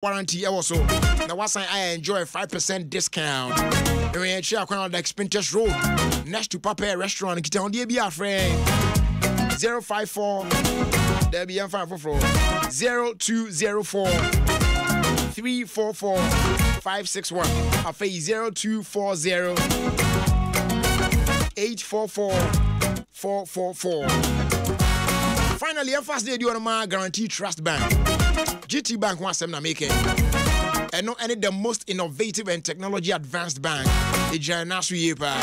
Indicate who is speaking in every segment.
Speaker 1: warranty also. Now what's I enjoy 5% discount. And we share on the Express Road next to Papa Restaurant. Kita on the friend 054 there be 0204 344 561. I pay 0240 844 444. Finally, a fast day do on my Guarantee Trust Bank. GT Bank wants them to make it. And not any the most innovative and technology advanced bank. The Janasu Yepa.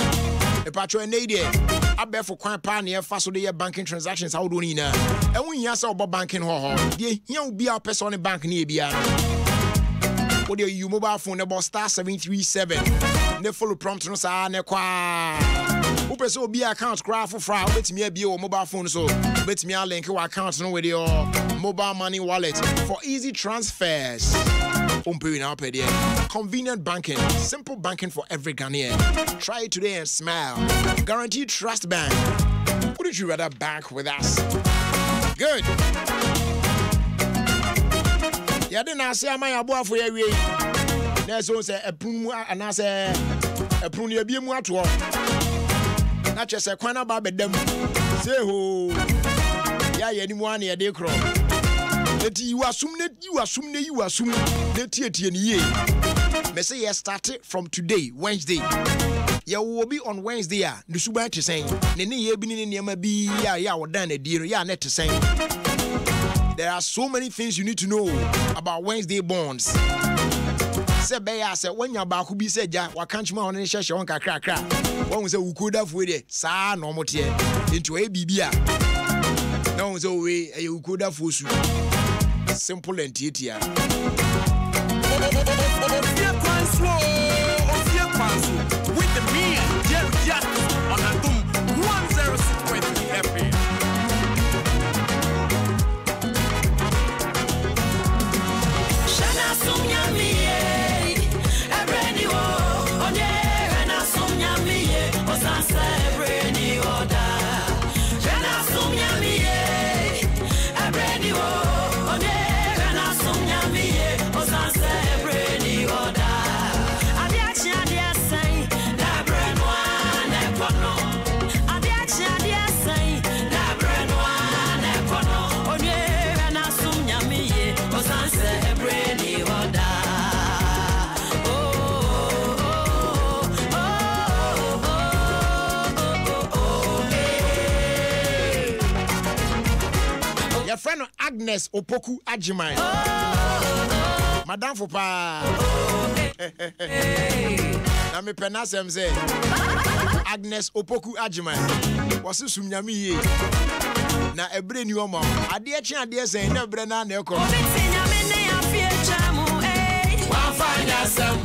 Speaker 1: A patron and idea. I bet for quite pioneer fast day banking transactions. How do you know? And when you answer about banking, you be our person bank near Biano. What do you mobile phone about *737? Ne follow prompt no sa ne kwa. Upe so be account craft for fraud. Bet me be your mobile phone so. Bet me link your account no with your mobile money wallet for easy transfers. Convenient banking, simple banking for every Ghanaian. Try it today and smile. Guaranteed Trust Bank. Wouldn't you rather bank with us? Good. Yeah, then I say my abo for you. There's also a prum and I say a prunia be more to not just a corner barber them. Say who? Yeah, anyone here they crawl. That you assume that you assume that ye. Me say you started from today, Wednesday. You will be on Wednesday. The suba to saying, Nene ye been in your be ya or done a dear ya net to saying. There are so many things you need to know about Wednesday bonds. Say Beya said when your back be said ya, what can't you on any share on crack. One was a who could have with it, sa no more into a BBA. No one's away, you could have for you. Simple and titian. Ofie Kwanso with the man, Jerry Justice on Adom 106.3 FM. Friend Agnes Opoku Ajimai. Madame Fopa. Na me penasem say Agnes Opoku Ajimai. Wasu sumnyami ye. Na ebre ni omo. Ade echi ade say na ebre na na ekọ. Obitinyame ne afie chamu eh. Wa fanya sam.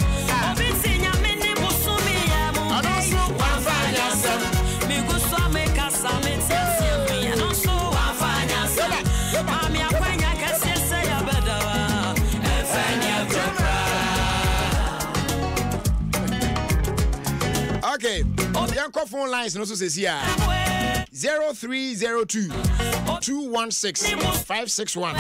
Speaker 1: Obitinyame ne busumi ya mu. Anoso wa fanya sam. Mi guso me kasa me tsia mi anoso wa fanya sam. Okay, your phone lines no so says here 0302 216 561.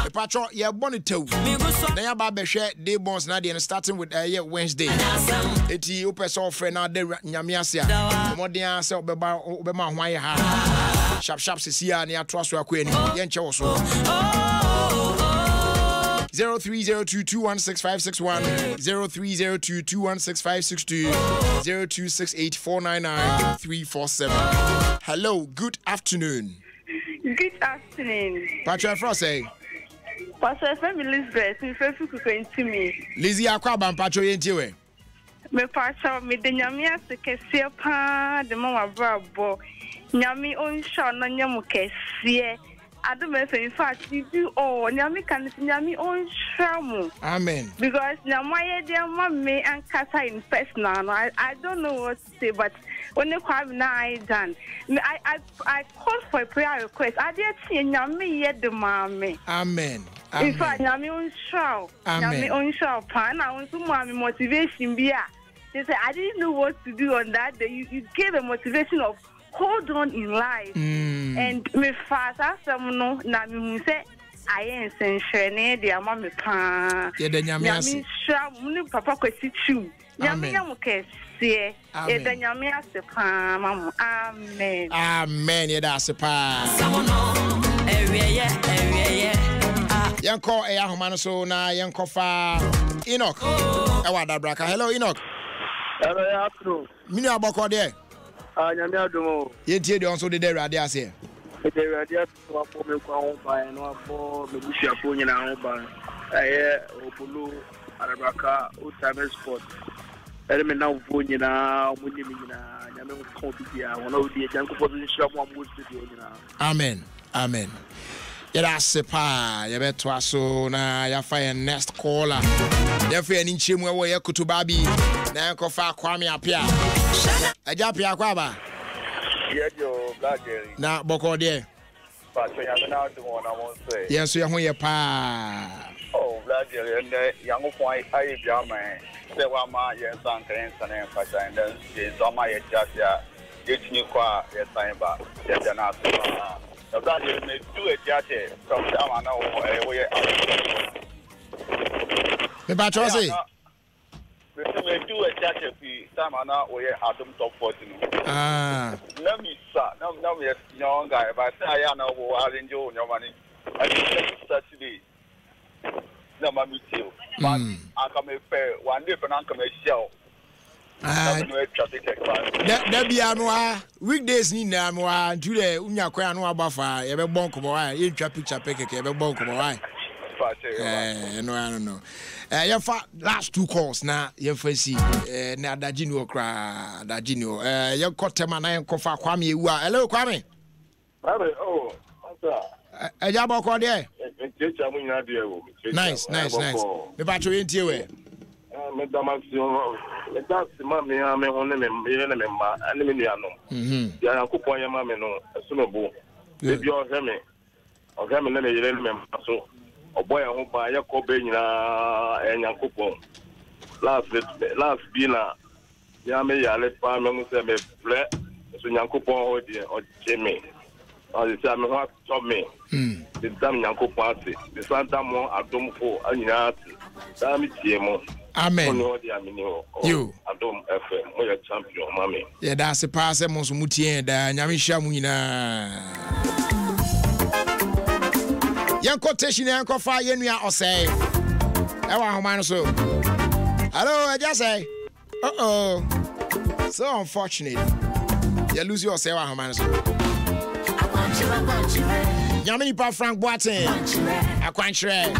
Speaker 1: The patrol you born it too. Then you ba be share day bonds na dey starting with Wednesday. Eti opeso friend na dey nyame ase a. Modern say obeba hwan ye ha. Sharp says here na ato aso akwa ani. Ye nche wo so. 0302216561 0302216562 0268499347. Hello, good afternoon.
Speaker 2: Good afternoon.
Speaker 1: Patrick Frosey.
Speaker 2: Pastor Femi Elizabeth, me fefu kukwenti me.
Speaker 1: Lizzie akwaba mpacho yentiwe.
Speaker 2: Me pacho me de nyame asekese pa de mama brabo. Nyame onsha na nyamu kese. Adom, in fact, you do all. Nyami can nyami on shamu. Amen. Because nyamaye dear mommy and Kata in personal. I don't know what to say, but when you have I done, I called for a prayer request. I did see nyami yet the mommy. Amen. In fact, nyami on show. Nyami on show. Pan. I want to mommy motivation be. They said I didn't know what to do on that day. You gave a motivation of hold on in life. And me fast as someone na me say aye nsenshrene de ama me pa.
Speaker 1: Ye de nyame ase.
Speaker 2: Nyame hwa mu papa kwesi chiu. Nyame nyamu kese. Ye de nyame ase pa mamu. Amen.
Speaker 1: Amen. Ye da ase pa. Yanko e ahoma no so na yanko fa Enoch. E wa da braka. Hello Enoch.
Speaker 3: Hello afro.
Speaker 1: Mini aboko de.
Speaker 3: Nyame Adom.
Speaker 1: Ye tie de onso de Awurade ase.
Speaker 3: De Awurade ato afo me kwa ho ba no afo me busia fo nyina ho ba. Aye obulu arabraka utame sport. Ere me na fo nyina mo nyimi nyina nyame ko bibia wona odi janko fo de shira mo amu studio nyina.
Speaker 1: Amen. Amen. Yada sepa yebeto aso na ya fire next caller. Defe ani nchemu ewo ye kutubabi na enkofa kwame apia. Aja apia kwa ba.
Speaker 3: Yejo Blackberry.
Speaker 1: Na boko de.
Speaker 3: Ba so ya na do wona mo say.
Speaker 1: Yeso ye ho ye pa.
Speaker 3: Oh Blackberry and yango point ayi bia man. Se wa ma ye san kan san en fa san den ye so ma ye jasia. Ye tini kwa ye san ba. Ye jana so. The Blackberry may do a jate from Sama now we
Speaker 1: Me ba cho say.
Speaker 3: We may do a jate fi Sama now we Adom top 40 no. Let me sir, no yes young guy but I know who are in your money. I start today. No ma meet you. But I come pay one day for come show.
Speaker 1: That be anwa weekdays ni na anwa ntule unya kwa anwa bafa ye be bon ko wa ye ntwa picture peke ye be bon ko wa no ye fa last two calls na ye fa si na adaji ni okra adaji ni ye kotema na ye kofa kwame ewu a hello kwame
Speaker 3: oh
Speaker 1: eja boko de nice me ba cho yentie we
Speaker 3: me damasio that's mama me won me ma ani me nuano ya yakopon ya mama no so no bo e bi o he me na me yire me so oboy ho ba ya ko be nyina yakopon last bi na ya me ya le pa me se me ble so yakopon o di o cheme o di sa me ho to me the dam yakopon ase the santa mo Adom fo anyina ase da mi tie mo.
Speaker 1: Amen. You
Speaker 3: Adom FM, we are champion, mommy.
Speaker 1: Yeah, that's a pass. I'm also mutie da nyamisha muina. Yanko teshi yanko fa yenua osay. Ewa homano so. Hello, I just say. So unfortunate. You lose your say wa homano so. Nyamini pa Frank Boateng. Akwanchire.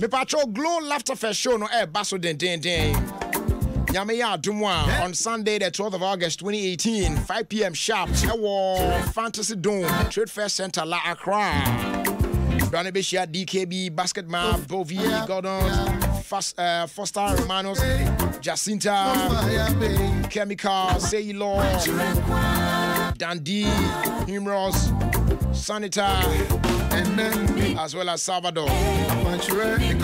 Speaker 1: Me patrol Glow Laughter Fest show no basso den. Nyame ya Adom on Sunday the 12th of August 2018 5 p.m. sharp Fantasy Dome Trade Fair Center La Accra. Brane Beshia DKB Basketball Bovi Gordon Foster Romanos Jacinta Chemical Sailor Dandy Humorous Sanita as well as Salvador.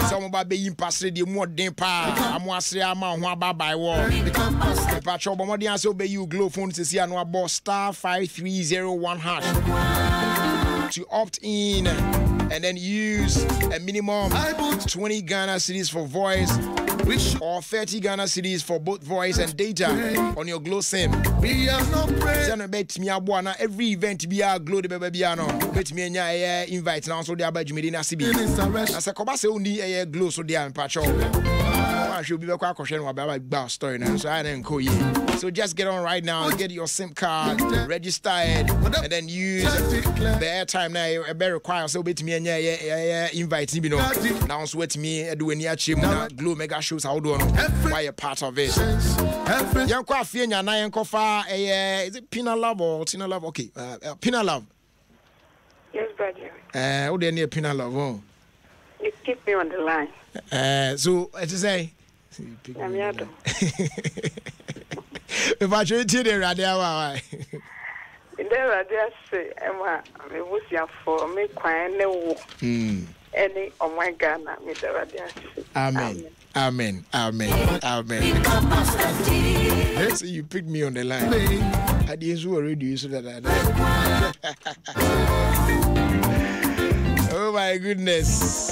Speaker 1: Some about being passed the more than pa. I'm wasri ama ho aba by war. The patrol bomb so be you glow phone to see anwa boss star 5301# to opt in and then use a minimum 20 Ghana cedis for voice or 30 Ghana cedis for both voice and data on your Glow SIM. Bet me abwana every event be a Glow the baby ano. Bet me nya invite now so they about Medina CB. As a koba say only a Glow so they are in patrol. I should be back question about story now. So I didn't call you. So just get on right now, get your SIM card registered, and then use the airtime now. I better require so bet me invite me now so wait me do any achieve Glow mega shows how do why a part of it. Young coffee and na yanko fa is it Pina Love or Tina Love? Okay, Pina Love.
Speaker 2: Yes, brother.
Speaker 1: Oh, they near Pina Love. Oh,
Speaker 2: You keep me on the line.
Speaker 1: So to say,
Speaker 2: I'm Adom.
Speaker 1: if I should tell you, Radia,
Speaker 2: There are say, Emma, I was your for me quiet no any oh my Ghana, Mr. Radia.
Speaker 1: Amen. So you picked me on the line. I didn't already so that I Oh my goodness.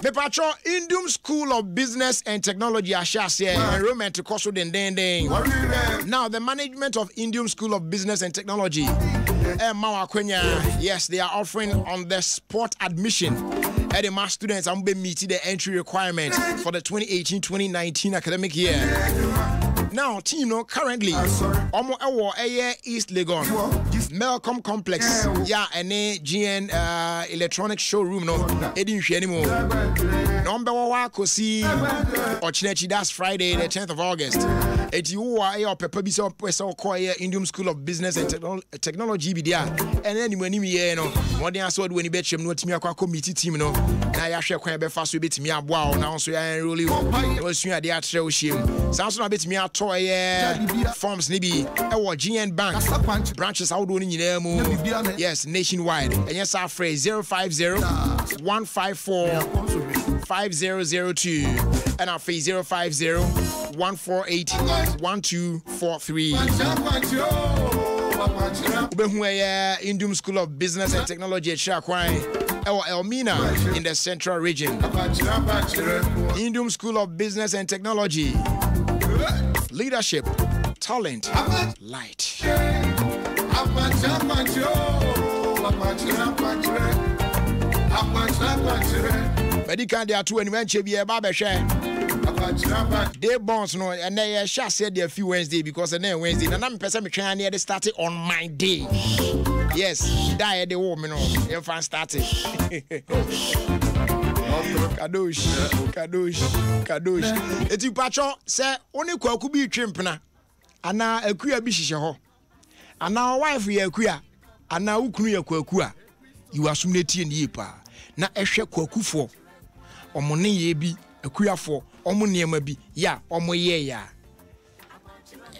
Speaker 1: The Patrol Indium School of Business and Technology Ashase enrollment to cost den. Now the management of Indium School of Business and Technology Mawa Kwenya, yes, they are offering on the spot admission. And the mass students are meeting the entry requirements for the 2018-2019 academic year. Now, team currently Omo Ewo East Legon Melcom Complex, yeah, and GN electronic showroom no Edin anymore. Number one Kosi Ochinechi, that's Friday, the 10th of August. At you are a pepper Indium School of Business and Technology BDA. And then when you know, one day I saw when you bet you not me a committee team no. Now you share quite fast with bit me a wow now so I really was you at the show shame. Sounds a bit me a toy forms nibi GN Bank branches out in yes nationwide and yes our phrase 050-154-5002 and our phrase 050-148-1243. Indium School of Business and Technology at Shakwai Elmina in the Central Region. Indium School of Business and Technology. Leadership, talent, light. Medical there too and when be a barber share. They bonds no and they shall say there few Wednesday because the next Wednesday and I'm person me trying near started on my day. Yes, die the woman no you fan started. Kadosh. Eti pacho say oni kwaku bi twempena ana akua bi hihye ho. Ana wife ye akua ana ukunu ye kwaku a yiwasum na tie ne pa. Na ehwe kwakufo omone ye bi akuafo omone ma bi ya omoye ya.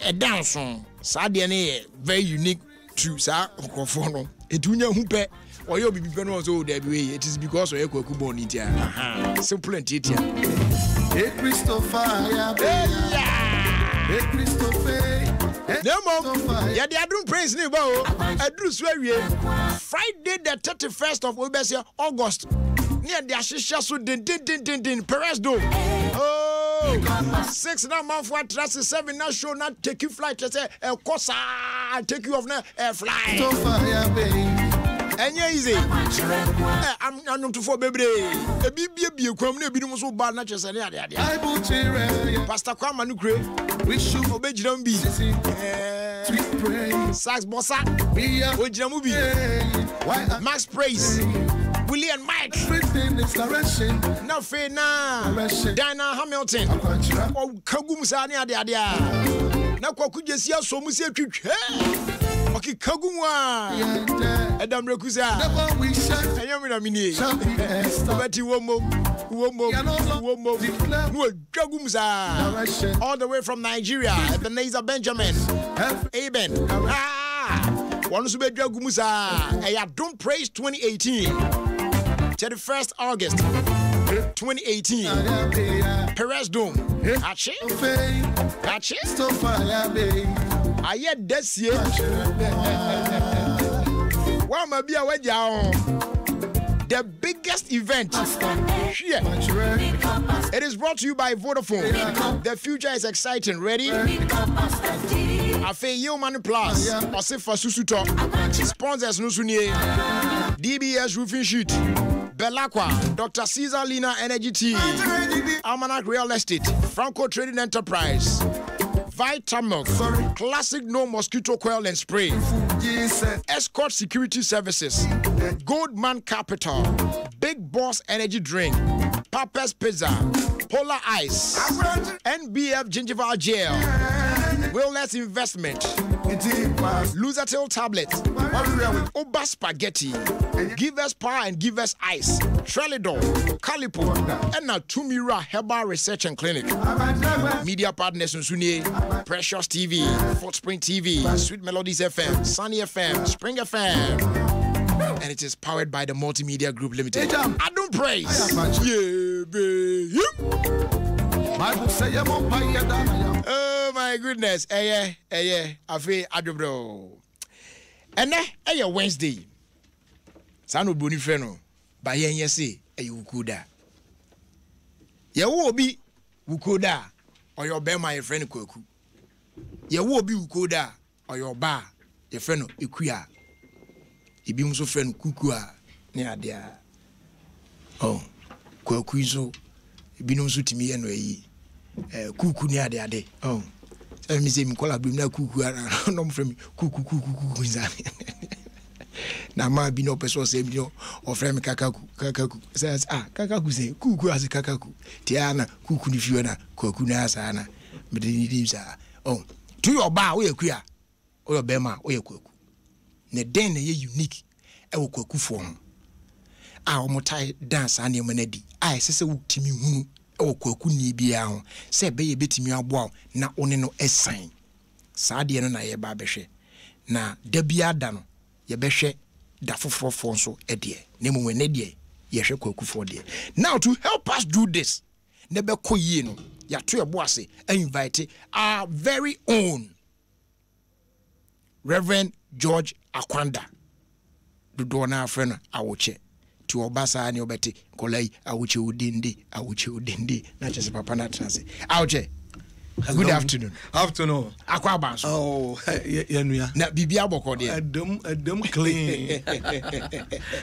Speaker 1: E dance sa de ne very unique to sa okrofo no. Etunya hu pe oyo bibi pe no so there be it is because oyo kwaku born it ya. Simple and it ya. Hey Christopher ya be. Hey Christopher. Nemo ya the Adom praise ni ba o. Adru so awie. Friday the 31st of August. Near the Ashisha so din Perez do. Oh, 6 now month for trust 7 now show not take you flight say kosa take you off now fly. And yeah, easy. I'm not to for baby. A BB come near being so bad, not just any other. Pastor Kwamanukre, we should obey Jambi. Sax Bossa, Ojamubi, Max Praise, William Mike, now Fena, Diana Hamilton, or Kagumsania, now could you see us so much? Okay, Kagumwa, Adom Rekusa, I am in a mini. Betty Womo, Kagumsa, all the way from Nigeria, Ebenezer Benjamin, Aben. One to be Jagumusa, I don't praise 2018, 31st August 2018, Perez Dome, Ache. I yet this year. The biggest event here. It is brought to you by Vodafone. The future is exciting. Ready? Afe Yeoman Plus. Osifa Susuto. Sponsors Nusunye. DBS Roofing Sheet. Belacqua, Dr. Caesar Lina Energy Tea, Almanac Real Estate, Franco Trading Enterprise, Vitamilk, Classic No Mosquito Coil and Spray, Escort Security Services, Goldman Capital, Big Boss Energy Drink, Papa's Pizza, Polar Ice, NBF Gingival Gel, Wellness Investment, Lusatil Tablet, Oba Spaghetti, Give Us Power and Give Us Ice, Trelidor, Calipo, and now Tumira Herbal Research and Clinic. Media partners Sunsunye, Precious TV, Footspring TV, Sweet Melodies FM, Sunny FM, Spring FM. And it is powered by the Multimedia Group Limited. Adom praise. Yeah, baby. Oh my goodness. Afe Adom. And Wednesday. Sano Bruni Freno, by yen yesi, a Yukuda. Ya will be Wukoda, or your bear my friend Koku. Ya will be Wukoda, or your bar, your friend Ikuya. He be so friend Kukua, near there. Oh, Kokuizo, he be no suit me anyway. Kuku near the day. Oh, tell me, say, Mikola Bimna Kuku, no from Kuku. Na ma bi no person say bi no o frame kakaku says kakaku say kuku as kakaku tiana kuku ni fiona kwaku na asa na me dey sa oh to your ba wo yakua o your bema o yakwaku ne den na ye unique e wo kwaku fo ho a o motai dance ane ma na di ai sese wo timi hunu e wo kwaku ni bia ho se be ye betimi abo na one no esan saa de no na ye ba behwe na da bia da no ye behwe da fofofo nso edie na mu ne die ye hwe kwakufo die. Now to help us do this ne be koyie no ya to ebo ase invite our very own Reverend George Akwanda do na friend awoche ti obasa ne obeti kolai awoche odindi na chese papa na transe awoche. Good afternoon.
Speaker 4: Afternoon.
Speaker 1: Akwaba.
Speaker 4: Oh, yenua.
Speaker 1: Na bibia boko de.
Speaker 4: Adom clean.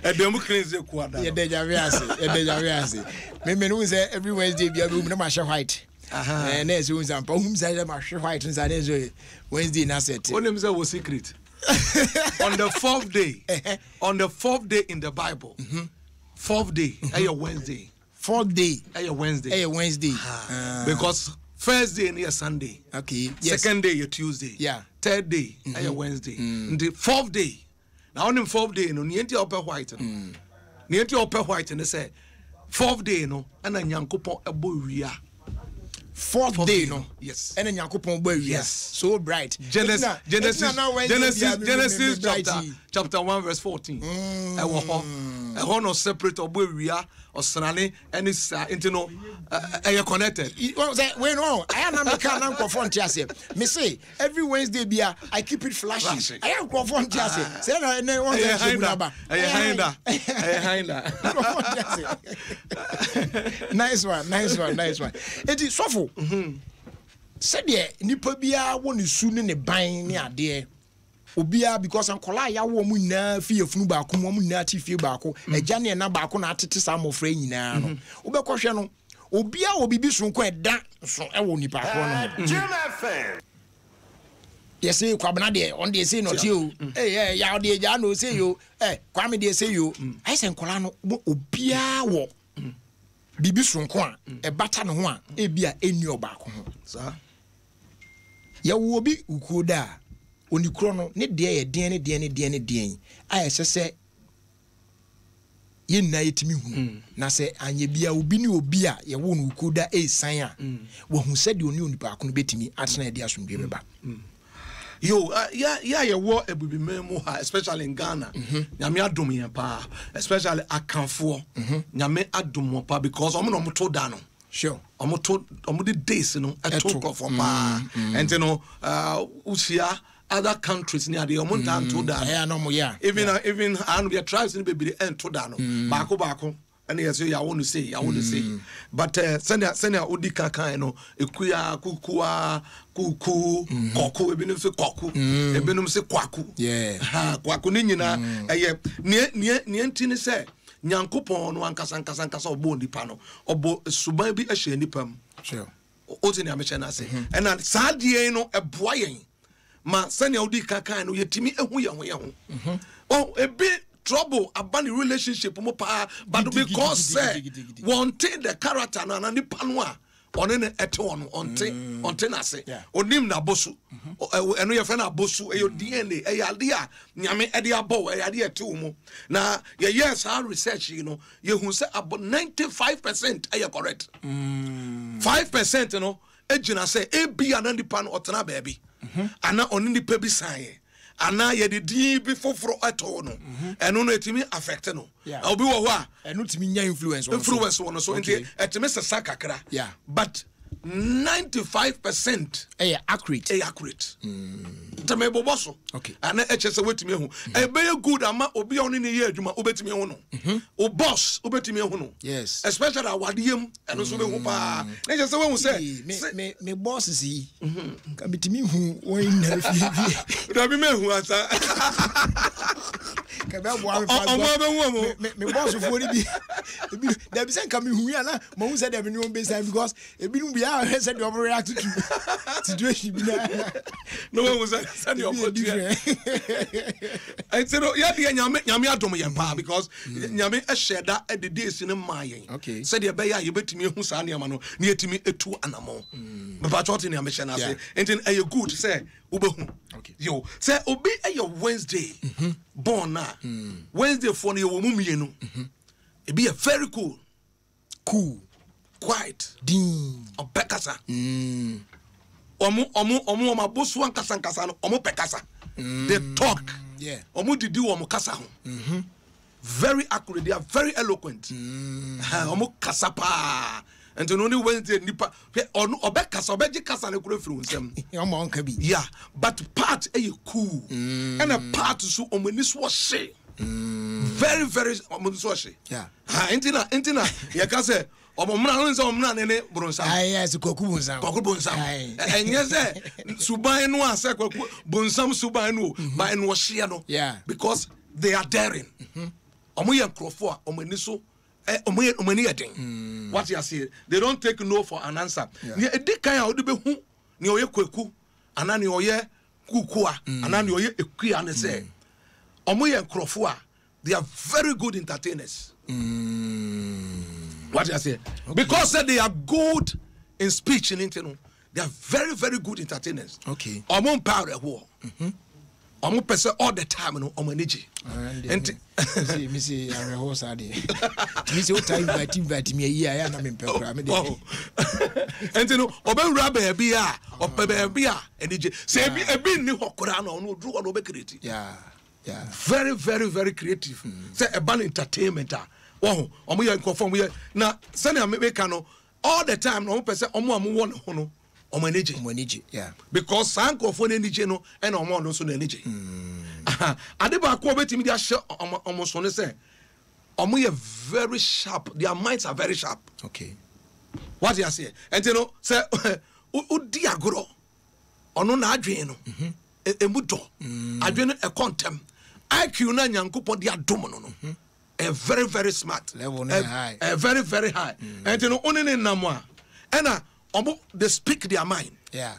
Speaker 4: Adom clean ze kwada.
Speaker 1: Ye deja we ase. Me no say every Wednesday bia be na ma share white. Eh na so unza pa hum say ma share white nza na so Wednesday na set.
Speaker 4: Onem say was secret. On the fourth day in the Bible. Fourth day, Wednesday.
Speaker 1: Fourth day.
Speaker 4: Wednesday. Because first day is Sunday.
Speaker 1: Okay. Yes.
Speaker 4: Second day is Tuesday.
Speaker 1: Yeah.
Speaker 4: Third day is Wednesday. The fourth day. Now on the fourth day, no niente upper white. Niente upper white and they say fourth day no and a nyankopon eboria.
Speaker 1: Fourth day no.
Speaker 4: Yes.
Speaker 1: And a nyankopon eboria.
Speaker 4: Yes.
Speaker 1: So bright.
Speaker 4: Genesis chapter 1 verse 14. A no separate eboria or sanane and it's into connected.
Speaker 1: When no, I am not confront you. Me say every Wednesday bia I keep it flashing. I am confront you. Say no one Nice one. It is so said there nipa bia won isu ne ban ne ade obia because ankola ya wo mu na fie funu ba ko mu na ti fie ba ko eja ne na ba ko na atete sa mofra nyina no obekɔhwɛ no obia obibi sonko eda so ewo nipa ko no yes kwabna de on de say not you ya de ja no say you kwame de say you I say nkola no obia wo bibi sonko a ebata ne ho a ebia eni oba ko ho sa ya wo bi ukuda onikro no ne de ye den a yesese ye na yetimi hu na se anye bia obi ni obi a ye wo no ukuda esan a wo hu se de oni onipa ko no betimi atena de asomdwe beba
Speaker 4: yo ye wo ebubi memu ha especially in Ghana nyame adom yen pa especially akanfo nyame adom pa because omo no moto da no
Speaker 1: sure
Speaker 4: omo the days no eto for pa and you know usia other countries near the omonta to da even and we tribes in be ento da no baako and yes I want to say but send odi kan no ekuya kukua kuku koku ebinom se koku ebinom se kwaku kwaku ni nyina eye ne ntini se nyankopon no ankasa obo nipa no obo suban bi ahye nipa mu
Speaker 1: sure
Speaker 4: oti ne ameche na se and saadie no eboa yen ma send odi kan no yetimi ehu ye ho oh ebi trouble about the relationship but because say wanting the character na nipa no a one ne eto no onte na se onim na bosu eno ye fe na bosu e DNA e yade a nyame e de abo e yade eto mu na yes our research you know you hu say about 95% are correct 5% no ejina say e bia na nipa no otena baby ana oni nipa bi san ana ye de di bi foforo eto no eno no etimi affect no obi wo ho a
Speaker 1: eno timi nya influence
Speaker 4: no so enti etimi sesa kakra but 95% accurate. Tamebo boso.
Speaker 1: Okay.
Speaker 4: And HS wetimi hu. E be good ama obi on ne ye adwuma obetimi hu no. O boss obetimi hu no.
Speaker 1: Yes.
Speaker 4: Especially awadiem and so be hu pa. Na just when we say
Speaker 1: me boss is he. Ka betimi hu won na fie.
Speaker 4: Da bi me hu asa.
Speaker 1: Ka be boa me boss fo ni bi. Da bi say ka me hu ya na mo hu say da bi no be say because e bi no bi a say the overreact to situation bi na.
Speaker 4: No one was send your body. I said, yeah, nyame adom ye pa because nyame e share that at the days in my
Speaker 1: okay.
Speaker 4: Said the beya you betimi hu sa ne ma no na yetimi etu anamo. Me ba choti ne amehye na say enten e good say ubehu.
Speaker 1: Okay.
Speaker 4: Yo, say obi e your Wednesday born na. Wednesday for no wo mumienu. E be a very cool, quiet,
Speaker 1: din
Speaker 4: obekasa. Omo mabosu ankasa no omo pekasa. They talk.
Speaker 1: Yeah.
Speaker 4: Omo didi omo kasa ho. Very accurate. They are very eloquent. Omo kasa pa. And to only Wednesday nipa obekasa obeji kasa ne kuro firi nsem.
Speaker 1: Omo onka bi.
Speaker 4: Yeah, but part e cool. And a part so omo ni so hye. Very omo ni so hye.
Speaker 1: Yeah.
Speaker 4: Entina ya ka say omna ne bronsa.
Speaker 1: Yes, koku bonsam.
Speaker 4: Enye say suban no ase koku bonsam suban no by no hye no.
Speaker 1: Yeah.
Speaker 4: Because they are daring. Omo ye nkrofo a omo ni so omo ni yeden. What you say? They don't take no for an answer. Ne edi kan a odi be hu ne oye kwaku ana ne oye kukua ana ne oye ekua ne say omo ye nkrofo a they are very good entertainers. What you say? Okay. Because they are good in speech in internet. They are very good entertainers.
Speaker 1: Okay.
Speaker 4: Omo power wo. Omo person all the time no omo energy.
Speaker 1: And me say I rehearse ade. Me say what time invite me here ya na me pekura me dey.
Speaker 4: And you know obewura ba bia a opebe bia energy. Say ebi ni hokora na no dru no be creative.
Speaker 1: Yeah.
Speaker 4: Very creative. Say a ban entertainment. Oh, omo ye conform ye na send am make no all the time no person omo won ho no omo energy. Yeah. Because sankofo na energy no e na omo no so na energy. Ade ba ko betimi dia hye omo so ne say omo ye very sharp. Their minds are very sharp.
Speaker 1: Okay.
Speaker 4: What you say? And you know say udi agoro ono na adwen no emudo adwen no e contem IQ na nyankopon dia dom no. A very smart
Speaker 1: level high.
Speaker 4: A very high. And you know only in namwa and they speak their mind.
Speaker 1: Yeah.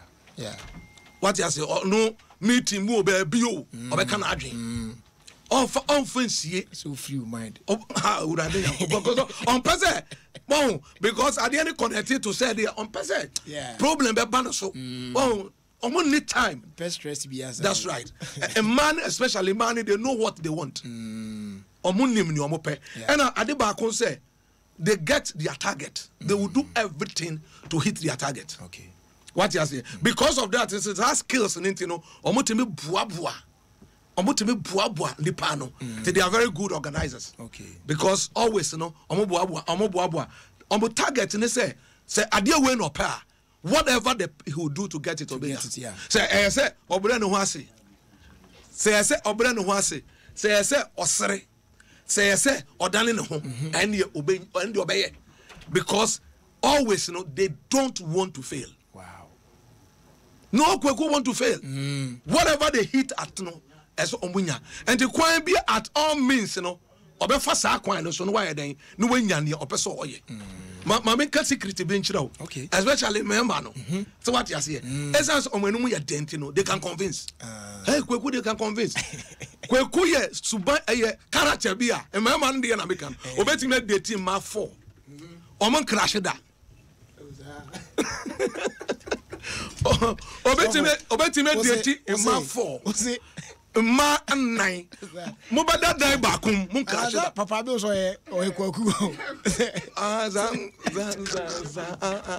Speaker 4: What you say? No meeting mo be bio or can adwin on fancy
Speaker 1: so free mind.
Speaker 4: On person bon because at the end connected to say they on person problem be ban so bon on need time
Speaker 1: stress be answer.
Speaker 4: That's right. A man, especially man, they know what they want. Omunim ni omope. And Adeba say they get their target. They will do everything to hit their target.
Speaker 1: Okay.
Speaker 4: What you say? Because of that, it has skills and you know, omotimi buabua lipano. They are very good organizers.
Speaker 1: Okay.
Speaker 4: Because always, you know, omo buabua. Omo target and they say adia we no pa. Whatever he will do to get it, obey it.
Speaker 1: Yeah.
Speaker 4: Say obere no hwase. Say obere no hwase. Say osere. Say odane ne ho. And you obey. Because always, you know, they don't want to fail.
Speaker 1: Wow.
Speaker 4: No kweku want to fail. Whatever they hit at no as omunya. And the kwan be at all means, you know, obefa sa kwan no so no why den no wanya ne opeso oye. Ma make secret be nchira.
Speaker 1: Okay.
Speaker 4: Especially member no. So what you say? Essence omenum ya denti no, they can convince. Hey, kweku they can convince. Kweku ye suban character bia. E member no dey na make am. Obetime dey team ma 4. Omo crash da. Obetime dey team ma 4. Ma 9 mo bada dai ba kum mun crash da
Speaker 1: papa be so ye kwaku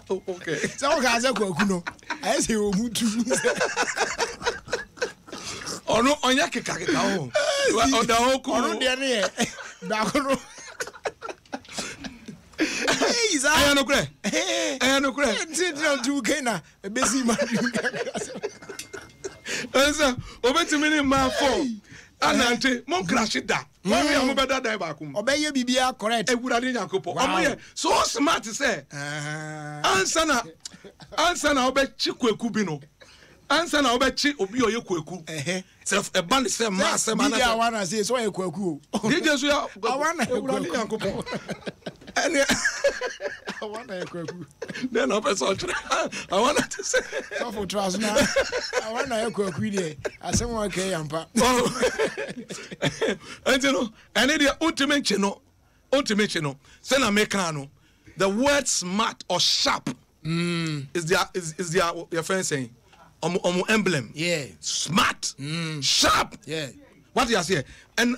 Speaker 4: okay
Speaker 1: so o ga za kwaku no ai se o mutu
Speaker 4: ono onya keka ho o da ho ku
Speaker 1: ono de ne ye da ko no
Speaker 4: ayo no kure no credit.
Speaker 1: To Kena, a busy man.
Speaker 4: Obeti mini man for. Anante, mon crash it da. Mommy, I'm better die back.
Speaker 1: Obey your BBA correct.
Speaker 4: E would have been so smart to say. Answer na obet chikwe Answer na obechi obi oye kwaku. Self a band say mass man.
Speaker 1: I wanna say so e kwaku.
Speaker 4: DJ so ya
Speaker 1: I wanna
Speaker 4: kwaku.
Speaker 1: I wanna kwaku.
Speaker 4: Then I wanted to say
Speaker 1: so for trust now. I wanna kwaku there. Asem wa ke yampa.
Speaker 4: And you know, and the ultimate channel. Say na make no. The word smart or sharp is their friend saying. Emblem.
Speaker 1: Yeah.
Speaker 4: Smart. Sharp.
Speaker 1: Yeah.
Speaker 4: What you say? And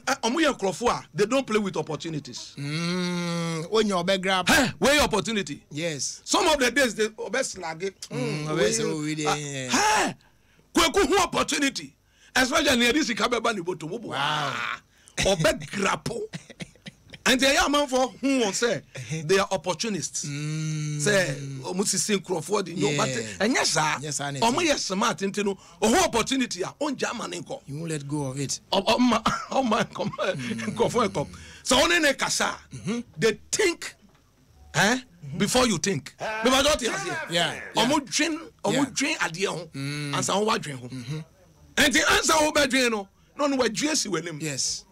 Speaker 4: they don't play with opportunities.
Speaker 1: When your back grab.
Speaker 4: Where your opportunity?
Speaker 1: Yes.
Speaker 4: Some of the days they best slag it. Kweku opportunity. Especially near this Ikabeba boto. Wow. Or back grapple. And they are man for who won't say they are opportunists. Say, almost the same Crawford, you know, but and yes, sir, yes, smart into no opportunity on German.
Speaker 1: You won't let go of it.
Speaker 4: Oh my, so on in a casa, they think, before you think.
Speaker 1: Yeah.
Speaker 4: Almost drink at the own, and some white drink. And the answer over drain, no, we're dressing with him.
Speaker 1: Yes.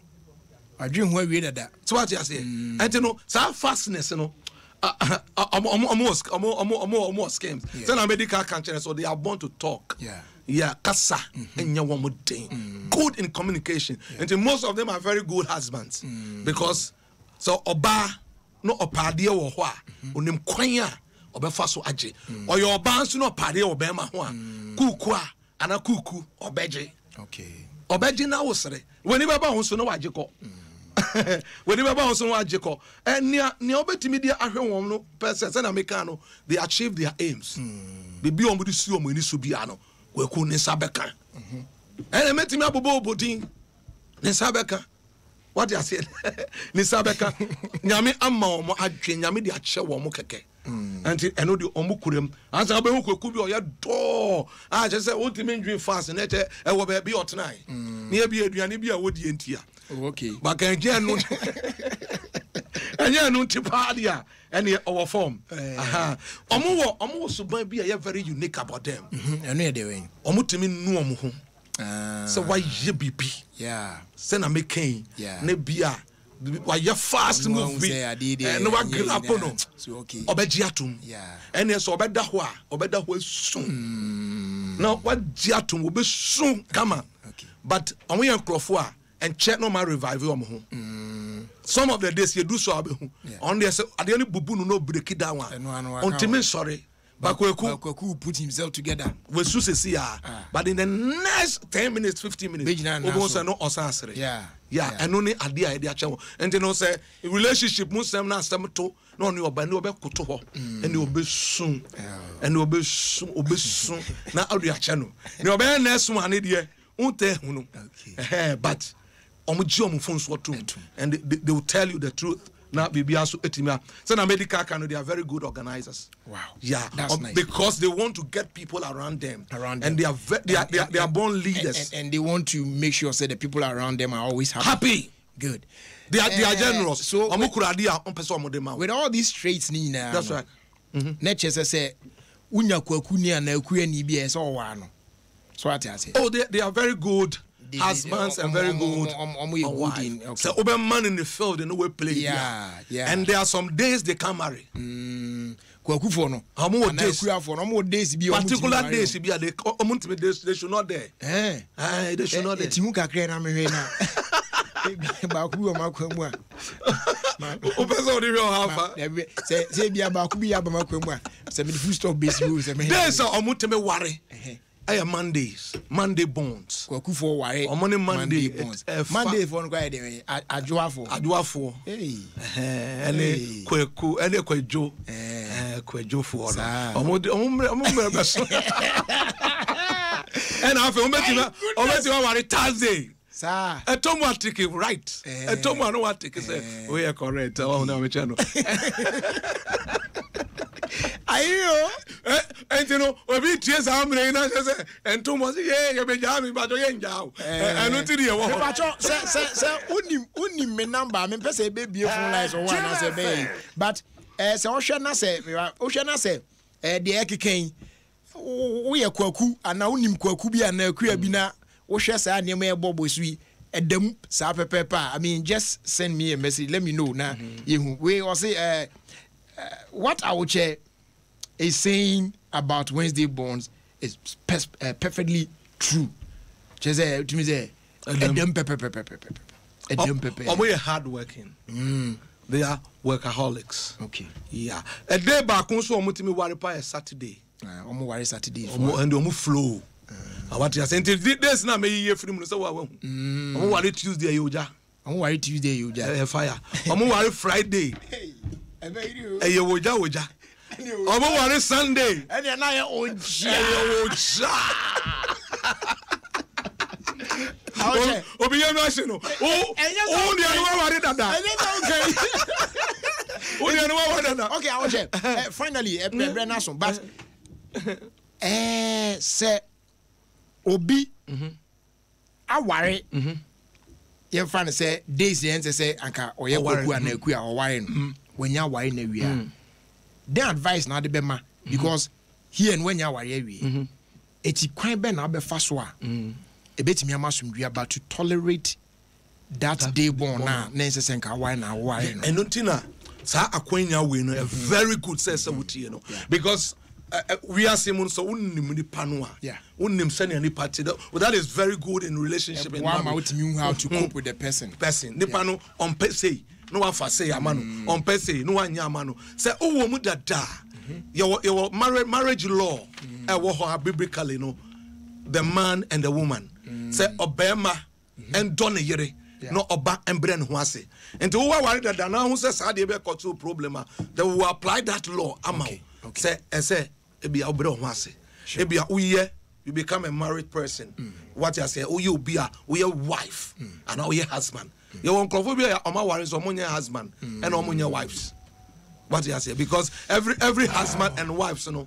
Speaker 1: I dream where we did that.
Speaker 4: So what you say? And you know, so fastness, you know, almost schemes. Then a medical country, so they are born to talk. Yeah, kasa and one thing. Good in communication. And most of them are very good husbands because so oba no opadia or hwa unim kwanya obefa so age or your bands no opadia obema ho kukua ana kuku obeje.
Speaker 1: Okay.
Speaker 4: Obeje na wosre. When you baba ho so no wageko. When you baba so wageko. And near obetimi dia ahwe won no person say na meka no they achieve their aims. Bibi omudi si omani so bia no weku ne sabeka. And metimi abobo obodin ne sabeka. What you say? Ni sabeka. Nyame amma omo adwe nyame de ache wo mo keke. Until eno de omo kurem. Ansa be hu kweku bi oya do. Ah je say ultimate dream fast na e wo be bi otenai. Na e bi aduane bi a wodi entia.
Speaker 1: Okay.
Speaker 4: But can je no. Anya no tipa dia ene our form. Aha. Omo suban bi a very unique about them.
Speaker 1: Eno e de wen.
Speaker 4: Omo timi nu omo ho. So why ye bibi?
Speaker 1: Yeah.
Speaker 4: Send a making.
Speaker 1: Yeah.
Speaker 4: Ne bia. Why you fast move? No one grab no.
Speaker 1: So okay.
Speaker 4: Obejiatum.
Speaker 1: Yeah.
Speaker 4: And yes, obeda ho soon. Now what jiatum will be soon come on.
Speaker 1: Okay.
Speaker 4: But on we crofo and check no my revive your ho. Some of the days you do so on there at the only bubu no break it down. On me sorry. But
Speaker 1: Kwaku put himself together.
Speaker 4: We see but in the next 10 minutes, 15 minutes, we no answer. Yeah, and only idea chawo. And you know say relationship musem na asem to no ni oba ni obekoto ho and you be soon. And you be soon na adu acha no. Ni oba na esu ane de unte hunu. But omuji omu phone so to and they will tell you the truth. Now, so na medical can they are very good organizers.
Speaker 1: Wow.
Speaker 4: Yeah,
Speaker 1: that's nice.
Speaker 4: Because they want to get people around them. And they are born leaders.
Speaker 1: And they want to make sure say the people around them are always happy. Good.
Speaker 4: They are generous.
Speaker 1: So with all these traits, Nina.
Speaker 4: That's right.
Speaker 1: Nature say unya kwakuni na akuya ni bi so wano. So what I say.
Speaker 4: Oh, they are very good. Husbands and very good. So open man in the field, they know we play.
Speaker 1: Yeah.
Speaker 4: And there are some days they can't marry.
Speaker 1: Kwaku no.
Speaker 4: Particular days they should not there. They should not there.
Speaker 1: Timu kakre na me na. Baku o makwamu a.
Speaker 4: O person dey how
Speaker 1: say bia baku bi aba makwamu a. Say me full stop base you say me.
Speaker 4: Days omuteme ware. I am Monday bones.
Speaker 1: Kwaku for ware.
Speaker 4: Monday
Speaker 1: bones. Monday for no kwai dey adwoafo. Hey.
Speaker 4: Ele kwaku, ele kwajo. Kwajo for no. Omumre beso. And afi ometi ware Thursday.
Speaker 1: Sir.
Speaker 4: A automatic right. A automatic say we are correct. Oh no me channel.
Speaker 1: Ayo.
Speaker 4: And you know, we be tears am re na say and too much you be jam but you enjoy. And no ti dey wo.
Speaker 1: Say unim me number me pese be bie phone lines or one as a be. But say o hwe na say the ekeken wo ye kwaku ana unim kwaku bi ana akua bi na wo hwe say anem e bobo sui edam sa pepepa. I mean just send me a message, let me know na you we or say what I would share is saying about Wednesday bonds is perfectly true. Just to me say edam pepe.
Speaker 4: We are hard working. They are workaholics.
Speaker 1: Okay.
Speaker 4: Yeah. A day back on so me worry pa Saturday.
Speaker 1: Worry Saturday.
Speaker 4: And omu flow. What you saying? This na me year free so wa. Omu worry Tuesday yoja.
Speaker 1: Omu worry Tuesday yoja.
Speaker 4: Fire. Omu worry Friday.
Speaker 1: Hey. Ebe
Speaker 4: woja. Omu worry Sunday.
Speaker 1: And na ye oja.
Speaker 4: Obi ye no no. Oh, the other worry dada.
Speaker 1: Okay, I will check. Finally, Brennason, but say Obi, I worry. You find say days the answer say anka or you worry and equa or wine when you are wine we are. Their advice now the bema because here and when you are worry, it's quite ben abe faswa. A bit me about to tolerate that day born now. Nancy Senka wine and wine.
Speaker 4: And Notina. Sa akwenya we no a very good sense of you know because we are Simon so unnim ni panoa unnim senior ni party that is very good in relationship and
Speaker 1: how to cope with the person
Speaker 4: ni pano on per se no one for say amano on per se no one amano say oh mu dada your marriage law e wo ho biblically no the man and the woman say obema and don yere no oba embre no ase enti wo worry that na hu say sa de be control problem they will apply that law amount say e bia obre ho ase e bia uye you become a married person what you say you be a wife and now you husband you won crofobia o ma worry so money husband and o money wives what you say because every husband and wives you know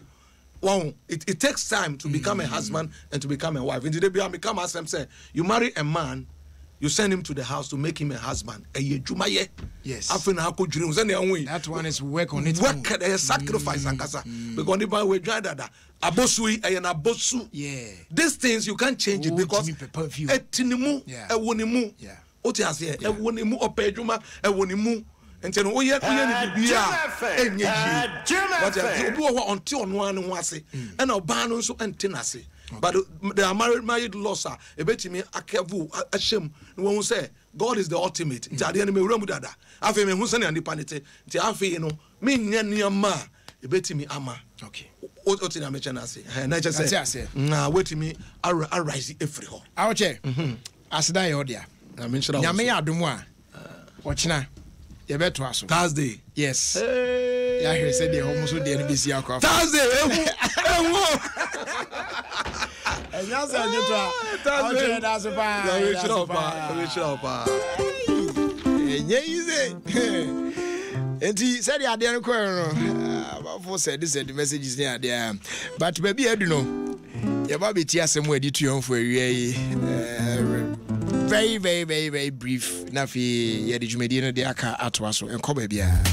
Speaker 4: well, it takes time to become a husband and to become a wife. Indeed, they become husband. Say you marry a man, you send him to the house to make him a husband.
Speaker 1: Yes.
Speaker 4: That
Speaker 1: one is work on it.
Speaker 4: Work a sacrifice because if we try that, abosui and abosu.
Speaker 1: Yeah.
Speaker 4: These things you can't change it because etinimu, ewonimu. Yeah. Oti ase, ewonimu opejuma, ewonimu. And then we are until one was and our ban so and tenacity. But they are married laws are a bit me a kevu a shame. No one say God is the ultimate. The enemy Ramudada. I feel me who's any panity. The Afi, you know, me near ma a bit me ama.
Speaker 1: Okay.
Speaker 4: What in a mechanasi? And I just say, now wait me, I rise every hole.
Speaker 1: Our chair. As die order.
Speaker 4: I mentioned
Speaker 1: Yamea Dumois. Watch now. You better ask
Speaker 4: Thursday.
Speaker 1: Yes. Yeah, he said they almost did the NBC alcohol.
Speaker 4: Thursday.
Speaker 1: And you said you Thursday. That's a bar. And he said, I didn't quarrel. Said this the messages there. But maybe I don't know. Your baby tear somewhere did you for very brief. Nafi ya di jumedina de aka atwaso enko ba bia.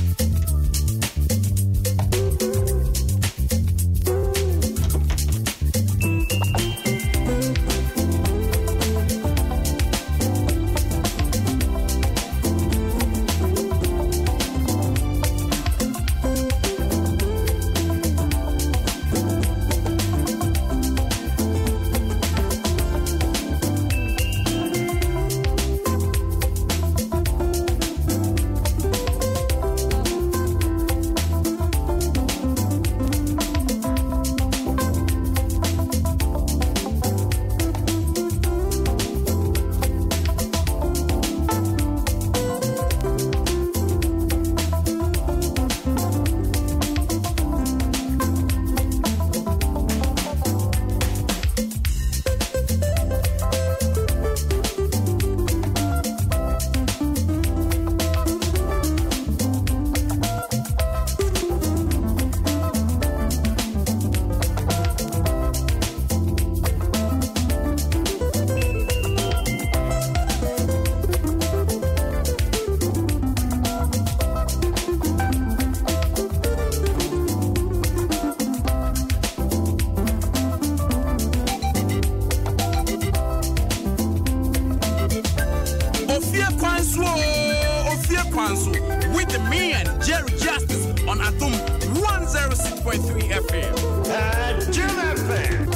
Speaker 5: Jerry Justice on Adom 106.3 FM.
Speaker 6: Adom FM.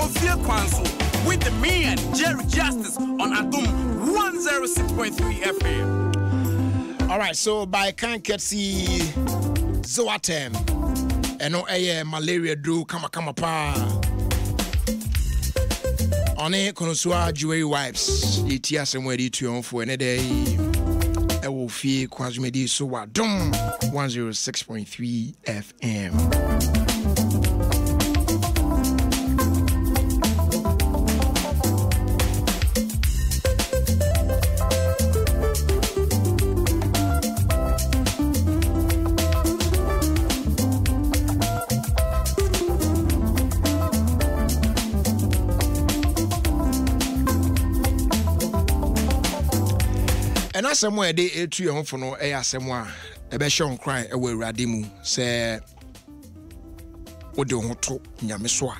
Speaker 5: Ofie Kwanso with the man Jerry Justice on Adom 106.3 FM.
Speaker 1: All right, so by can't get see Zoatem and no malaria do kama pa on a connoisseur jewelry wipes etia somewhere to for any day. I will feel Kwazumedi so Adom 106.3 FM. And as somewhere they ate you home for no air somewhere, a beshon cry away radimu, say, what do you to Yamiswa?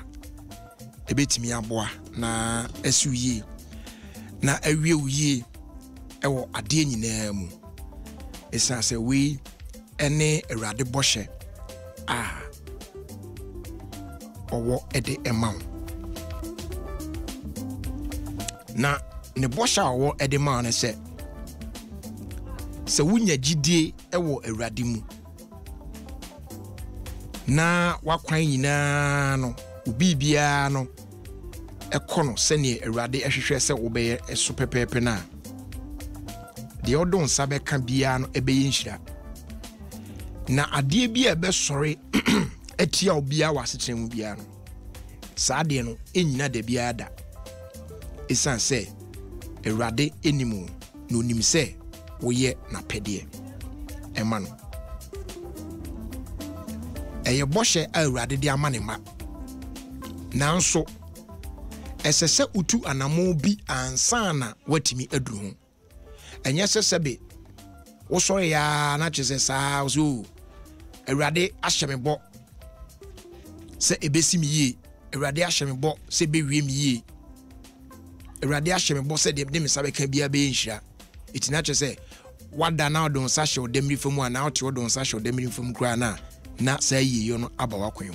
Speaker 1: A bit me a boy, na SUE, na a real ye, or a dini name. It's as a we, any radiboshe, or what at the amount. Na, Nebosha or at the man, said. Se wunya gidie ewo awurade mu na wakwan nyina no ubibia no ekono se ne awurade ehwehwe se wobeye eso pepepe na de odon sabe ka bia no ebeye nhira na ade bia ebesore etia obia wasetre mu bia no saade no enyina de bia da esan se awurade enimu no nim se woye na pedie ema no eye boshe awurade de amanema nanso esese utu anamo bi ansana watimi aduru ho enye sesebe wo so ya na chese sa so awurade ahyemebo se ebesi mi ye awurade ahyemebo se bewie mi ye awurade ahyemebo se de me sabe kan bia be nhira itina chese wada na odon sa hye odemri famu ana ote odon sa hye odemri famu kura na say ye no abawa kwem.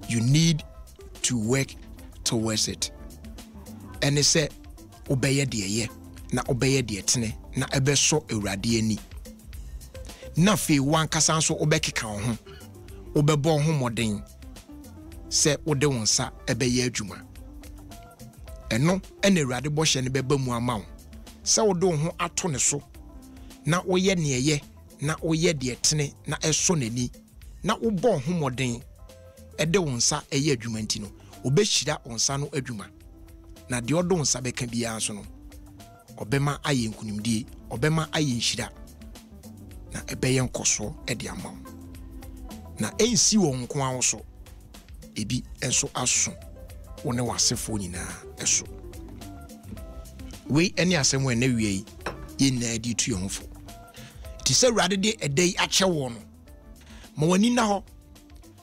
Speaker 1: You need to work towards it. And they say obeye de ye na obeye de tene na ebeso awurade ani na fe wan kasa so obekeka ho obebo ho moden se wode wonsa ebeye adwuma eno ene awurade bo hye ne beba mu amawo se wodo ho ato ne so na woye ne ye na woye de tene na eso nani na wobɔ ho moden ede wonsa eye adwuma ntino obehira wonsa no adwuma na de odo wonsa beka bia so no obema aye nkunimdie obema aye nhira na ebeye nkoso ede amaw na ensi wo nko awo so ebi enso aso wone wasefo nyina eso we any asem na wie yi na di tu yonfo ti se urade de edai ache wo no ma wani na ho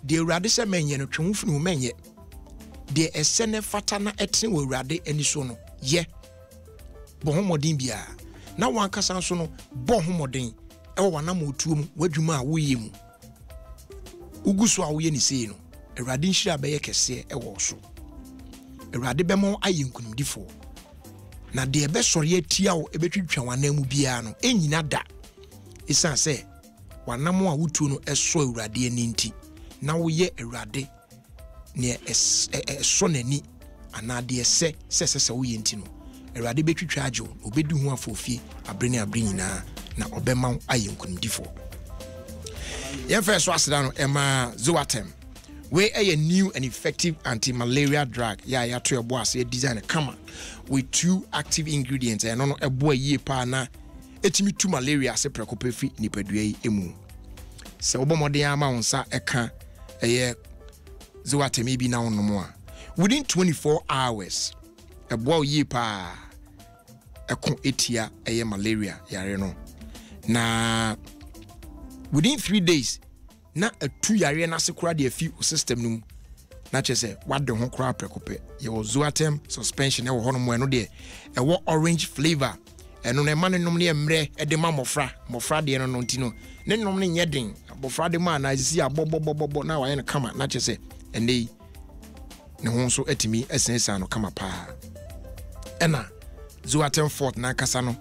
Speaker 1: de urade se menye no twemfu no menye de esene fata na etene wo urade ani so no ye bo homodin bia na wankasa so no bo homodin ewo wana ma otuom wadwuma a woyie mu uguso a woye ni sei no urade nhira be ye kese ewo so urade be mo ayenkunumdifo na de ebe sori atia wo ebetwitwa wanamu bia no enyina da isa se wanamu a wutuo no eso awurade ani nti na woye awurade ne eso nani anade ese sesese woye nti no awurade betwitwa agyo obedi hu afofie abrene nyina na obema ayenkunimdifo yemfa so aseda no ema Zoatem we a new and effective anti-malaria drug ya to your boss design kama with 2 active ingredients and no a boy ye pa na etimi to malaria se prekopefi nipadua yi emu se obomode ama wonsa eka Zoatem maybe now no more. Within 24 hours, a boy yipa a con etia a malaria yare no. Na within 3 days, na a 2 yare na sekura de few system num. Na chese what the ho kra prekope. Ye was Zoatem suspension e wo hono mo eno de e wo orange flavor. Eno na man nom ne emre e de ma mofra de no ntino. Ne nom ne nyeden. Bofra de man na isi abobobobo na wa ye no kama na chese ene ne ho so atimi esensa no kama pa. Ena Zoatem Fort na kasa no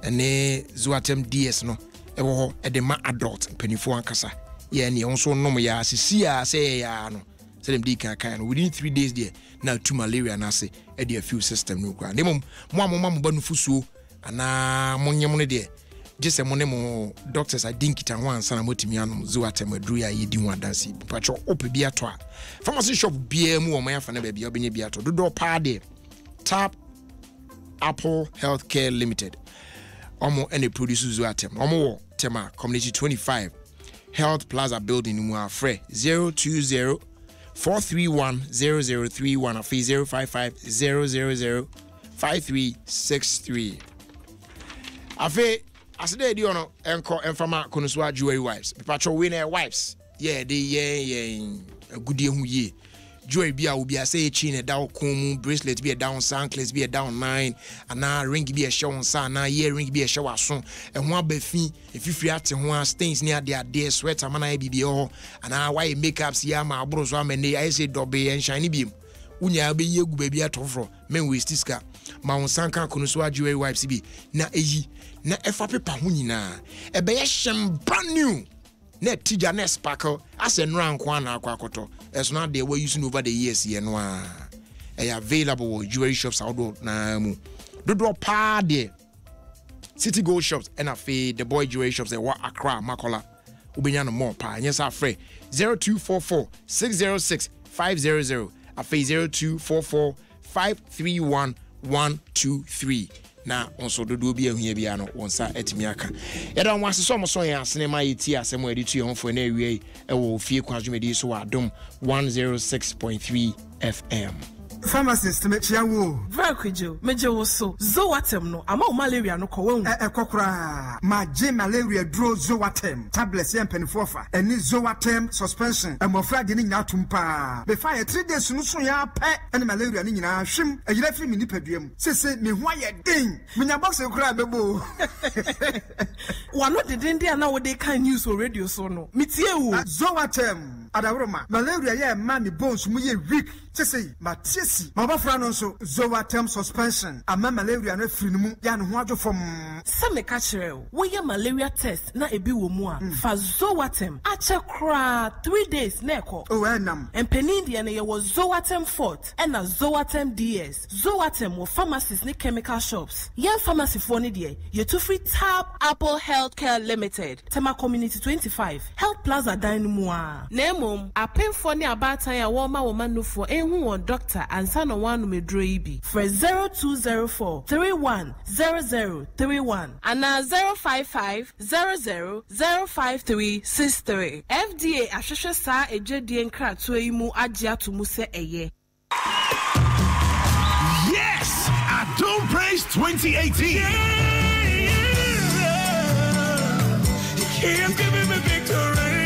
Speaker 1: ene Zoatem DS no e wo ho e de ma adult penifo ankasa. Ye ne ho so nom ya sisia say ya no. Say them dey kan within 3 days there now to malaria na say e dey a few system no kwa. Nemom mo amoma ba no fusuo ana monyem no there. Just a monemo doctors I didn't get one son motimianum Zoatem adru ya yedi ho adansi. Pacho ope bia to a. Pharmacy shop bia mu o man fa na ba bia obenya bia to. Dodo pa de Tap Apple Healthcare Limited. Omo any produce Zoatem. Omo wo tema Community 25 Health Plaza building mu afre 020 431 0031 afi 055 000 5363. Afi asede di ono enko enfama konuswa jewelry wipes. Pacho winner wipes. Yeah, they goodie hu ye. Jewelry bia obi ase chain e down komu, bracelet be down anklets be down 9, ana ring be a show on sa na earring be a show aso. E ho abafi efifiri ate ho stains near their sweater mana e bibie ho. Ana why makeups ya ma abro so amene I say dobe en shine biem. Unya be yegu baby atofro men we stiska. Ma on sanka konuswa jewelry wipes bi na eyi na efa pepa ho nyina. E be ye shem brand new. Net tija net sparkle as a rank one aquacoto. As not they were using over the years here no available jewelry shops outdoor na mu. Do pa de City Gold shops and afi the boy jewelry shops e wa Accra Makola ubenya no more pa yes afre 0244 606 500 afi 0244 531 123. Na onso dodo bi ahua bia no wonsa etimi aka yeda won aseso mo so ya sinema yiti asemo editu ye honfo na awie e wo Ofie Kwanso medi so Adom 106.3 FM.
Speaker 7: Pharmacist mechia wo
Speaker 8: Vakwejo meje wo so Zoatem no ama malaria no ko
Speaker 7: kokora ma je malaria dro Zoatem tablets ye mpanifo fa eni Zoatem suspension amofra de ni nya tumpa be fa 3 days no so ya pe eni malaria ni nyina hwem ayira firi mi nipaduam sese me ho aye den menya box kura bebo
Speaker 8: wano deden dia na wo dey kan news o radio so no mitie wo
Speaker 7: Zoatem adawroma malaria ye ma me bones mu ye weak sese matiesi mabafra no so Zoatem suspension ama malaria no firi mu ya no ho adwofom
Speaker 8: some ka kire wo ye malaria test na ebi wo mu a fa Zoatem ache kra 3 days na ekọ
Speaker 7: o enam
Speaker 8: empeni dia na ye wo Zoatem Fort and na Zoatem DS Zoatem wo pharmacies ne chemical shops ye pharmacy for ne dia ye to free Tap Apple Healthcare Limited Tema Community 25 Health Plaza Dynamo Nemom apemfo ne abatan ya wo ma wo manufo who one doctor and son of one medroibi for 0204 310031 and 055 005363 FDA asheshe sa ejedi enkratu imu agya to mu se eye.
Speaker 6: Yes! Adom Praise 2018! Give me victory!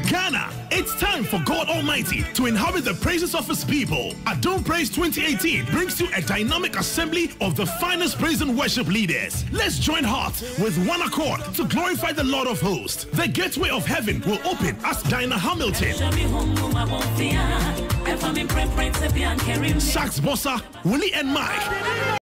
Speaker 6: Ghana, it's time for God Almighty to inhabit the praises of His people. Adom Praise 2018 brings you a dynamic assembly of the finest praise and worship leaders. Let's join hearts with one accord to glorify the Lord of hosts. The gateway of heaven will open as Dinah Hamilton, Sax Bossa, Willie and Mike,